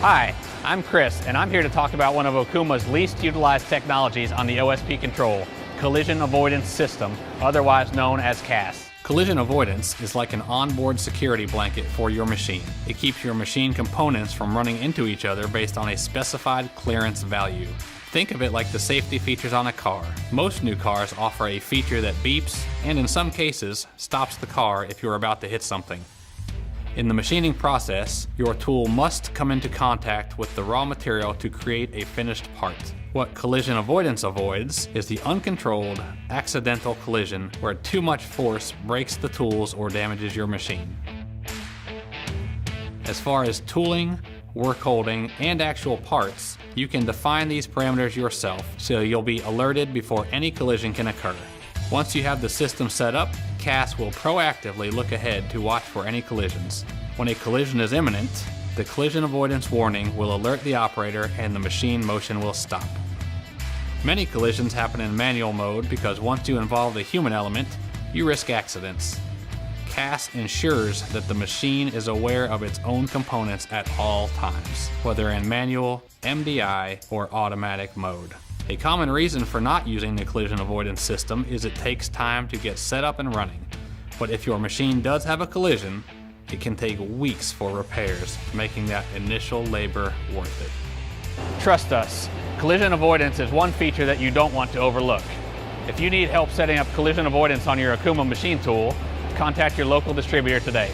Hi, I'm Chris, and I'm here to talk about one of Okuma's least utilized technologies on the OSP control, Collision Avoidance System, otherwise known as CAS. Collision avoidance is like an onboard security blanket for your machine. It keeps your machine components from running into each other based on a specified clearance value. Think of it like the safety features on a car. Most new cars offer a feature that beeps, and in some cases, stops the car if you're about to hit something. In the machining process, your tool must come into contact with the raw material to create a finished part. What collision avoidance avoids is the uncontrolled, accidental collision where too much force breaks the tools or damages your machine. As far as tooling, work holding, and actual parts, you can define these parameters yourself so you'll be alerted before any collision can occur. Once you have the system set up, CAS will proactively look ahead to watch for any collisions. When a collision is imminent, the collision avoidance warning will alert the operator and the machine motion will stop. Many collisions happen in manual mode because once you involve the human element, you risk accidents. CAS ensures that the machine is aware of its own components at all times, whether in manual, MDI, or automatic mode. A common reason for not using the collision avoidance system is it takes time to get set up and running. But if your machine does have a collision, it can take weeks for repairs, making that initial labor worth it. Trust us, collision avoidance is one feature that you don't want to overlook. If you need help setting up collision avoidance on your Okuma machine tool, contact your local distributor today.